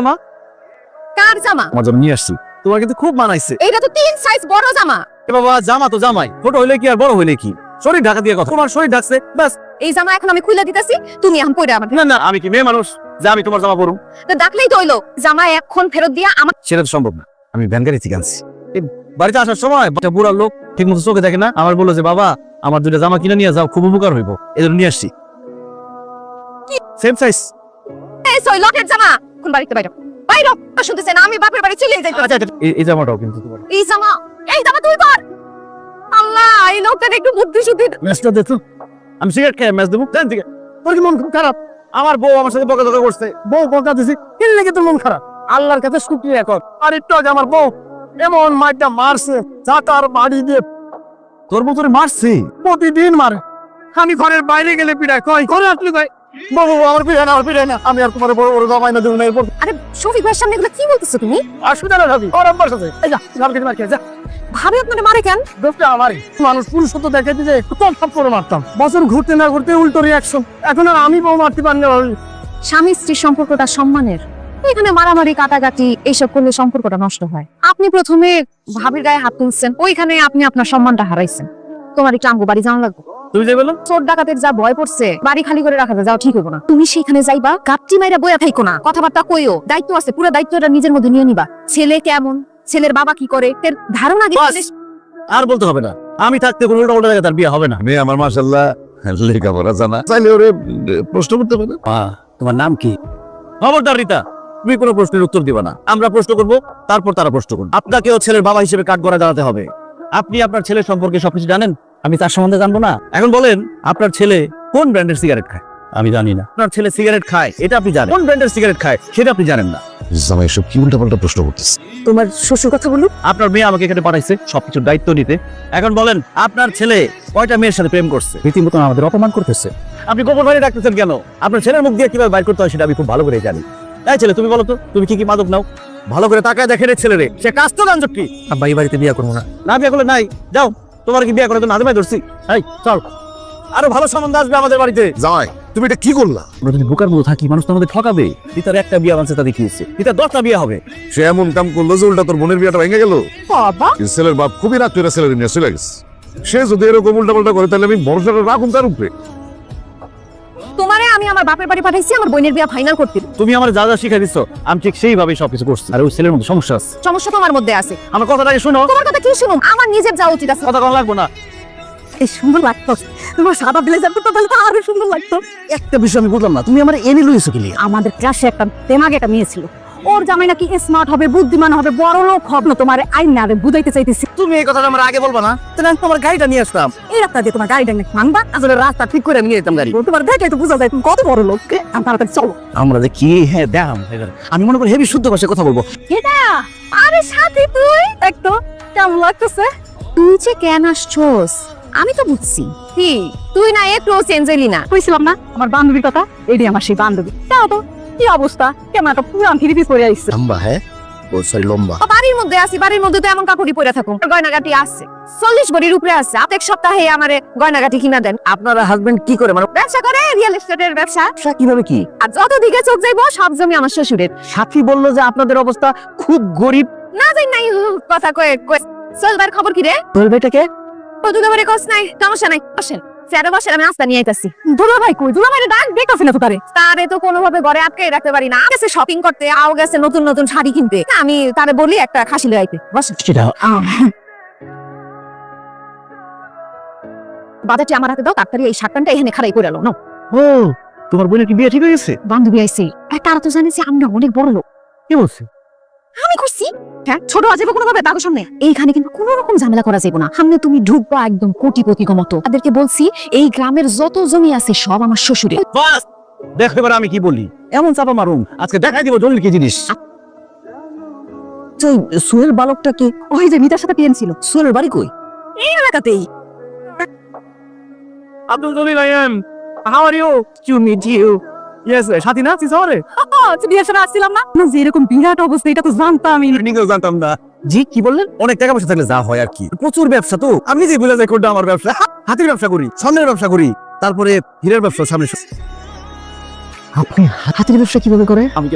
জামা কার জামা? আমার জন্য নিয়ে আসছি, তোমার কিন্তু খুব মানাইছে। এইটা তো 3 সাইজ বড় জামা। এ বাবা, জামা তো জামাই, ছোট হইলে কি আর বড় হইলে কি, শরীর ঢাকা দিয়ে কথা। তোমার শরীর ঢাকছে ব্যাস। এই জামা এখন আমি খুলে দিতেছি, তুমি এখন পরে আমার। না না, আমি কি মেয়ে মানুষ যে আমি তোমার জামা পরুম? তো ডাকলেই তো হইলো, জামা এখন ফেরত দিয়া আমার। সেটা তো সম্ভব না, আমি ভ্যান গাড়ি থেকে আনছি। এই বাড়িতে আসার সময় একটা বুড়া লোক ঠিক মতো চোখে দেখে না, আমার বললো যে বাবা আমার দুইটা জামা কিনে নিয়ে যাও, খুব উপকার হইব, এজন্য নিয়ে আসছি। Same size. এই সই লটের জামা কোন বাড়িতে বাইরো বাইরো, শুনতেছেন আমি বাপের বাড়ি চলে যাইতে। আচ্ছা এই জামাটাও কিন্তু তোমার। এই জামা তুই পর। আল্লাহ, এই লোকটার একটু বুদ্ধি শুদ্ধি। ম্যাচটা দেখো, আমি সিগারেট খেয়ে ম্যাচ দেবো জান থেকে। তোর কি মন খুব খারাপ? আমার বউ আমার সাথে বকাঝকা করছে, বউ বকা দিছি, কি লেগে তোর মন খারাপ? আল্লাহর কাছে শুকরিয়া কর। আর একটু আগে আমার বউ এমন মাইটা মারছে, চাটার বাড়ি দিয়ে। তোর বউ তোরে মারছে? প্রতিদিন মারে। আমি ঘরের বাইরে গেলে পিড়ায়, কয় ঘরে আসলে কয় বউ আমার পিড়ায় না, আমার পিড়ায় না, আমি আর তোমার বড় বড় জামাই না দেবো না। এরপর আরে শফিক ভাইয়ের সামনে এগুলো কি বলতেছো তুমি? আসুদা না ভাবি, ওর আব্বার সাথে এই যা গাল কেটে মার খেয়ে যা। ভাবে আপনারে মারে কেন? দোষটা আমারই। মানুষ পুরুষত্ব দেখে দিতে কত সব করে মারতাম, বছর ঘুরতে না ঘুরতে উল্টো রিয়াকশন। এখন আর আমি বউ মারতে পারি না ভাবি। স্বামী স্ত্রীর সম্পর্কটা সম্মানের, এখানে মারামারি কাটাকাটি এইসব করলে সম্পর্কটা নষ্ট হয়। আপনি প্রথমে ভাবির গায়ে হাত তুলছেন, ওইখানে আপনি আপনার সম্মানটা হারাইছেন। তোমার একটু আমগো বাড়ি জানা লাগবে। তুমি যাই বলো, চোর ডাকাতের যা ভয় পড়ছে, বাড়ি খালি করে রাখাতে যাও ঠিক হবে না। তুমি সেখানে যাইবা, গাপটি মাইরা বইয়া থাইকো না, কথাবার্তা কইও। দায়িত্ব আছে, পুরো দায়িত্বটা নিজের মধ্যে নিয়ে নিবা। ছেলে কেমন, ছেলের বাবা কি করে, এর ধারণা বাস। আর বলতে হবে না, আমি থাকতে কোনো উল্টা উল্টা জায়গায় তার বিয়ে হবে না। মেয়ে আমার মাশাআল্লাহ লেখাপড়া জানা, চাইলে ওরে প্রশ্ন করতে পারে। তোমার নাম কি? খবরদার রিতা, তুমি কোনো প্রশ্নের উত্তর দিবা না। আমরা প্রশ্ন করব, তারপর তারা প্রশ্ন করবে। আপনাকেও ছেলের বাবা হিসেবে কাঠগড়ায় দাঁড়াতে হবে। আপনি আপনার ছেলের সম্পর্কে সবকিছু জানেন, আমি তার সম্বন্ধে জানবো না? এখন বলেন, আপনার ছেলে কোন ব্র্যান্ডের সিগারেট খায়? আমি জানি না। আপনার ছেলে সিগারেট খায় এটা আপনি জানেন, কোন ব্র্যান্ডের সিগারেট খায় সেটা আপনি জানেন না। জামাই এসব কি উল্টাপাল্টা প্রশ্ন করতেছে? তোমার শ্বশুর কথা বলুন। আপনার মেয়ে আমাকে এখানে পাঠাইছে সবকিছুর দায়িত্ব নিতে। এখন বলেন, আপনার ছেলে কয়টা মেয়ের সাথে প্রেম করছে? রীতিমতো আমাদের অপমান করতেছে। আপনি গোপন বাড়ি রাখতেছেন কেন? আপনার ছেলের মুখ দিয়ে কিভাবে বাইর করতে হয় সেটা আমি খুব ভালো করে জানি। তাই ছেলে, তুমি বলো তো, তুমি কি কি মাদক নাও? ভালো করে তাকায় দেখে রে ছেলে রে, সে কাজ তো গাঞ্জক কি? আব্বা এই বাড়িতে বিয়ে করবো না। না বিয়ে করলে নাই, যাও। তোমার কি বিয়ে করে তো নাজমাই ধরছি? এই চল, আরো ভালো সম্বন্ধ আসবে আমাদের বাড়িতে। জামাই তুমি এটা কি করলা? আমরা যদি বোকার মতো থাকি, মানুষ তো আমাদের ঠকাবে। পিতার একটা বিয়ে বানছে, তাদের কি হয়েছে? পিতার 10টা বিয়ে হবে। সে এমন কাম করলো যে উল্টা তোর বোনের বিয়েটা ভেঙে গেল। বাবা, কিন্তু ছেলের বাপ খুবই রাগ করে ছেলের নিয়ে চলে গেছে। সে যদি এরকম উল্টাপাল্টা করে তাহলে আমি ভরসাটা রাখুন তার উপরে। তোমারে আমি আমার বাপের বাড়ি পাঠাইছি আমার বোনের বিয়ে ফাইনাল করতে। তুমি আমার যা যা শিখাই দিচ্ছ, আমি ঠিক সেইভাবেই সবকিছু করছি। আর ওই ছেলের মধ্যে সমস্যা আছে। সমস্যা তোমার মধ্যে আছে। আমার কথাটাকে শোনো। তোমার কথা কি শুনুম? আমার নিজের যাওয়া উচিত আছে। কথা কম লাগবো না। এই সুন্দর লাগতো তোমার সাদা ব্লেজার, তো তাহলে তো আরো সুন্দর লাগতো। একটা বিষয় আমি বুঝলাম না, তুমি আমার এনে লইছো কি লিয়ে? আমাদের ক্লাসে একটা তেমাগে একটা মেয়ে ছিল, ওর জামাই নাকি স্মার্ট হবে, বুদ্ধিমান হবে, বড় লোক হবে। না তোমার আইন না বুঝাইতে চাইতেছি। তুমি এই কথাটা আমার আগে বলবা না? তাহলে আমি তোমার গাড়িটা নিয়ে আসতাম। এই রাস্তা দিয়ে তোমার গাড়িটা নাকি ভাঙবা? আসলে রাস্তা ঠিক করে আমি নিয়ে যেতাম গাড়ি। তোমার দেখে তো বোঝা যায় তুমি কত বড় লোক। তাড়াতাড়ি চলো। আমরা যে কি, হ্যাঁ দেখাম। আমি মনে করি হেভি শুদ্ধ ভাষায় কথা বলবো। এটা আরে সাথী, তুই একটু কেমন লাগতেছে? তুই যে কেন আসছস আমি তো বুঝছি। কি তুই না একটু চেঞ্জ হইলি না? কইছিলাম না আমার বান্ধবীর কথা, এডি আমার সেই বান্ধবী। তাও তো কি অবস্থা, কেমন একটা পুরান থ্রি পিস পরে আইছে। লম্বা, হ্যাঁ ও সরি লম্বা। বাড়ির মধ্যে আছি, বাড়ির মধ্যে তো এমন কাপড়ই পরে থাকুন। গয়নাগাটি আছে 40 ভরির উপরে আছে। প্রত্যেক সপ্তাহে আমারে গয়নাগাটি কিনা দেন। আপনার হাজবেন্ড কি করে? মানে ব্যবসা করে, রিয়েল এস্টেটের ব্যবসা। কিভাবে কি? আর যত দিকে চোখ যাইবো সব জমি আমার শ্বশুরের। সাথী বললো যে আপনাদের অবস্থা খুব গরিব। না যাই নাই কথা কয়ে কয়ে চলবার খবর কি রে? তোর বেটাকে ও দুলাভাইরে কস নাই, সমস্যা নাই, বসেন স্যারে বসেন, আমি নাস্তা নিয়ে আইতাছি। দুলাভাই কই? দুলাভাইরে ডাক দেখতাছি না তো। তারে তো কোনোভাবে ঘরে আটকে রাখতে পারি না। গেছে শপিং করতে, আও গেছে নতুন নতুন শাড়ি কিনতে। আমি তারে বলি একটা খাসি লই আইতে। বসেন। সেটা বাজারটি আমার হাতে দাও, তাড়াতাড়ি এই শার্টটা এখানে খাড়াই করে আলো। নাও। ও, তোমার বোনের কি বিয়ে ঠিক হয়ে গেছে? বান্ধবী আইছে, আর তারা তো জানে যে আমরা অনেক বড় লোক। কি বলছে? আমি করছি হ্যাঁ, ছোট আজেব কোনো ভাবে তাদের সামনে। এইখানে কিন্তু কোনো রকম ঝামেলা করা যাবে না। সামনে তুমি ঢুকবা একদম কোটিপতি মতো। তাদেরকে বলছি এই গ্রামের যত জমি আছে সব আমার শ্বশুরের। বাস, দেখো এবার আমি কি বলি। এমন চাপা মারুম আজকে দেখাই দিব জলিল কি জিনিস। সোহেল বালকটা কি? ওই যে মিতার সাথে পেন ছিল। সোহেলের বাড়ি কই? এই এলাকাতেই। Abdul Jalil, I am. How are you? To meet you. Yes, সাথী না শহরে? বিয়ের সময় আসছিলাম না, যে এরকম বিরাট অবস্থা এটা তো জানতাম আমি। নিজেও জানতাম না। জি কি বললেন? অনেক টাকা পয়সা থাকলে যা হয় আর কি। প্রচুর ব্যবসা তো, আমি নিজেই বুঝা যায় কোনটা আমার ব্যবসা। হাতির ব্যবসা করি, স্বর্ণের ব্যবসা করি, তারপরে হীরের ব্যবসা সামনে। আপনি হাতির ব্যবসা কিভাবে করে? আমি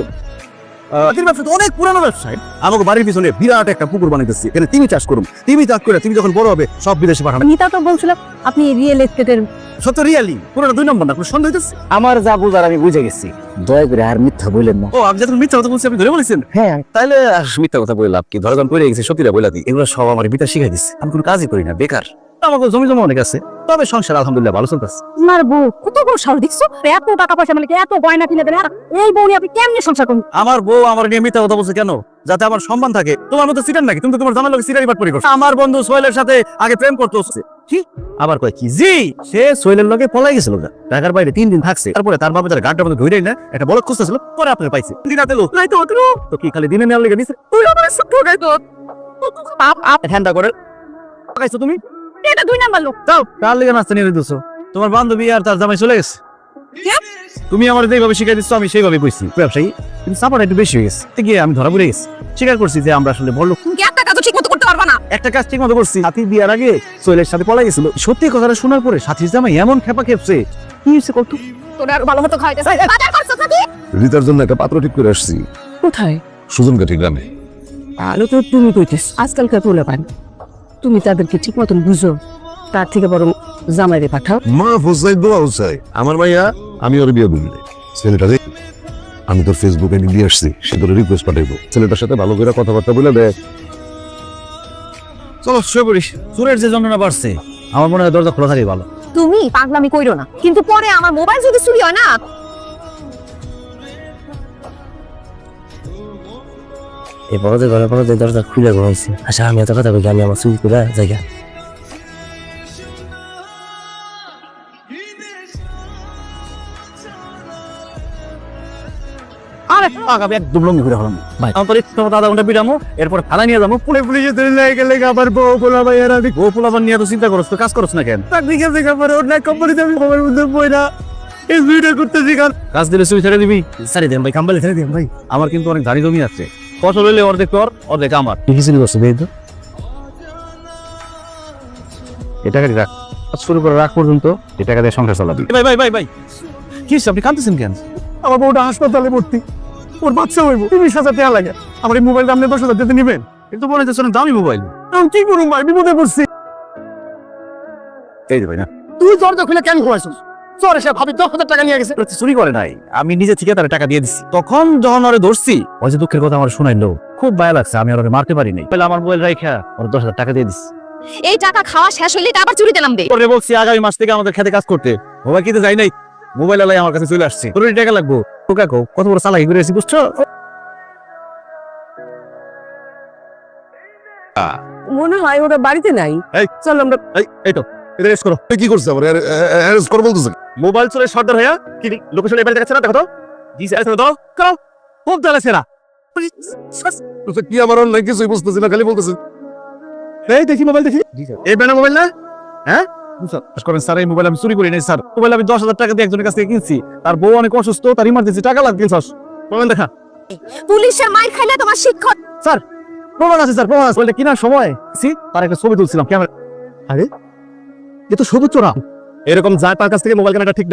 মাছের ব্যবসা তো অনেক পুরানো ব্যবসায়। আমাকে বাড়ির পিছনে বিরাট একটা পুকুর বানাইতেছি, এখানে তিমি চাষ করুন। তিমি চাষ করে তুমি যখন বড় হবে সব বিদেশে পাঠানো। নিতা তো বলছিল আপনি রিয়েল এস্টেটের। সত্য রিয়ালি পুরোটা 2 নম্বর না, কোনো সন্দেহ হইতেছে? আমার যা বুঝার আমি বুঝে গেছি, দয়া করে আর মিথ্যা বললেন না। ও আপনি যখন মিথ্যা কথা বলছি আপনি ধরে বলেছেন? হ্যাঁ, তাইলে আর মিথ্যা কথা বলে লাভ কি? ধরে যখন করে গেছি সত্যিটা বলে দিই। এগুলো সব আমার বিতা শিখাই দিচ্ছে। আমি কোনো কাজই করি না, বেকার। আমাকে জমি জমা অনেক আছে, তবে সংসার আলহামদুলিল্লাহ ভালো চলতেছে। তোমার বউ কত বড় সাহস দেখছো, এত টাকা পয়সা মানে এত গয়না কিনে দেন, আর এই বউ নিয়ে আপনি কেমনে সংসার করুন? আমার বউ আমার নিয়ে মিথ্যা কথা বলছে কেন? যাতে আমার সম্মান থাকে। তোমার মতো সিটার নাকি? তুমি তো তোমার জামার লোক সিটারি বাট পরি করছো। আমার বন্ধু সোহেলের সাথে আগে প্রেম করতে হচ্ছে। কি আবার কয় কি জি সে সোহেলের লগে পলাই গেছিল না, ঢাকার বাইরে 3 দিন থাকছে। তারপরে তার বাবা তার গাড়টার মধ্যে ধইরাই না একটা বলদ খুঁজতেছিল, পরে আপনার পাইছে। দিন রাতে লো নাই তো অতলো তো কি খালি দিনে নেওয়ার লেগে নিছে? তুই আমার সব ঠকাই তো আপ ঠান্ডা করে ঠকাইছো তুমি। এটা 2 নাম্বার লোক। যাও কার লেগে নাস্তা নিয়ে দিছো? তোমার বান্ধবী আর তার জামাই চলে গেছে। তুমি আমার যেভাবে শিখাই দিচ্ছ আমি সেইভাবে কইছি। ব্যবসায়ী কিন্তু সাপোর্ট একটু বেশি হয়ে গেছে। গিয়ে আমি ধরা পড়ে গেছি, স্বীকার করছি যে আমরা আসলে বড় লোক। তুমি একটা কাজও ঠিক মতো করতে পারবা না। একটা কাজ ঠিক মতো করছি। সাথী বিয়ার আগে সোহেলের সাথে পলাই গেছিল। সত্যি কথাটা শোনার পরে সাথীর জামাই এমন খেপা খেপছে। কি হয়েছে কত? তোর আর ভালো মতো খাইতেছ। বাজার করছো নাকি? রিতার জন্য একটা পাত্র ঠিক করে আসছি কোথায়? সুজনকাঠি গ্রামে। আলো তো তুমি কইতেছ। আজকালকার পোলা পান তুমি তাদেরকে ঠিক মতন বুঝো, তার থেকে বরং জামাইরে পাঠাও। মা ফুসাই দোয়া হুসাই আমার মাইয়া, আমি ওর বিয়ে বললে ছেলেটা রে, আমি তোর ফেসবুকে নিয়ে আসছি, সে তোর রিকোয়েস্ট পাঠাইবো। ছেলেটার সাথে ভালো করে কথাবার্তা বলে দেখ। চলো শুয়ে পড়িস। চোরের যে যন্ত্রণা বাড়ছে আমার মনে হয় দরজা খোলা থাকলে ভালো। তুমি পাগলামি কইরো না, কিন্তু পরে আমার মোবাইল যদি চুরি হয় না। এই বড়দের ঘরে বড়দের দরজা খুলে ঘুমাইছে। আচ্ছা, আমি এত কথা বলি, আমি আমার চুরি করে জায়গা। আরে আগামী একদম লঙ্গি ঘুরে হলাম ভাই। আমার তোর একটু আধা ঘন্টা পিটামো, এরপর থানা নিয়ে যাবো। পুলিশে ধরে লেগে আবার বউ পোলা ভাই আর আমি বউ পোলাবার নিয়ে তো চিন্তা করছ তো, কাজ করছ না কেন? চাকরিকে দেখা পরে ওর না কোম্পানিতে আমি খবরের মধ্যে বইরা এই ভিডিও করতেছি। কাজ দিলে সুই ছেড়ে দিবি? ছেড়ে দেন ভাই, কাম্বালে ছেড়ে দেন ভাই। আমার কিন্তু অনেক ধানি জমি আছে, ফসল হইলে অর্ধেক তোর অর্ধেক আমার। কি চুরি করছো বেদ? এই টাকাটি রাখ, শুরু করে রাখ পর্যন্ত এই টাকা দিয়ে সংসার চালাবি। ভাই ভাই ভাই ভাই কি আপনি কাঁদতেছেন কেন? আমার বউটা হাসপাতালে ভর্তি, ওর বাচ্চা হইব। 20,000 টাকা লাগে। আমার এই মোবাইলটা আপনি 10,000 দিতে নিবেন? কিন্তু মনে হচ্ছে দামি মোবাইল। আমি কি করুন ভাই, বিপদে পড়ছি। এই যে ভাই না, তুই দরজা খুলে কেন ঘুমাইছিস? চোর এসে ভাবি 10,000 টাকা নিয়ে গেছে। চুরি করে নাই, আমি নিজে থেকে তার টাকা দিয়ে দিছি। তখন যখন ওরে ধরছি, ওই যে দুঃখের কথা আমার শোনাইলো, খুব মায়া লাগছে। আমি আর ওরে মারতে পারি নাই, আমার মোবাইল রাইখা ওর 10,000 টাকা দিয়ে দিছি। এই টাকা খাওয়া শেষ হইলে এটা আবার চুরিতে নামবে। ওরে বলছি আগামী মাস থেকে আমাদের খেতে কাজ করতে। মোবাইল কিনতে যাই নাই, মোবাইল আলাই আমার কাছে চলে আসছে। তোর টাকা লাগবো। তোকা কো কত বড় চালাকি করে আছি বুঝছো? মনে হয় ওরা বাড়িতে নাই। এই চল আমরা এই তো এটা রেস করো। কি করছে আমার অ্যারেস্ট কর বলতেছে? মোবাইল চোরের সর্দার হইয়া কি লোকেশন এবারে দেখাচ্ছে না? দেখো তো জি স্যার দাও করো, খুব জ্বালাছে না। কি আমার অন্য কিছুই বুঝতেছি না, খালি বলতেছে এই দেখি মোবাইল দেখি। এই ব্যানা মোবাইল না? হ্যাঁ স্যার এই মোবাইল আমি চুরি করি নাই স্যার। মোবাইল আমি 10,000 টাকা দিয়ে একজনের কাছ থেকে কিনছি। তার বউ অনেক অসুস্থ, তার ইমার্জেন্সি টাকা লাগবে। মোবাইল দেখা। পুলিশের মাইর খাইলে তোমার শিক্ষক। স্যার প্রমাণ আছে স্যার, প্রমাণ আছে। মোবাইলটা কেনার সময় তার একটা ছবি তুলছিলাম ক্যামেরা। আরে এ তো সবুজ চোরা। এরকম যায় তার কাছ থেকে মোবাইল কেনাটা ঠিক না।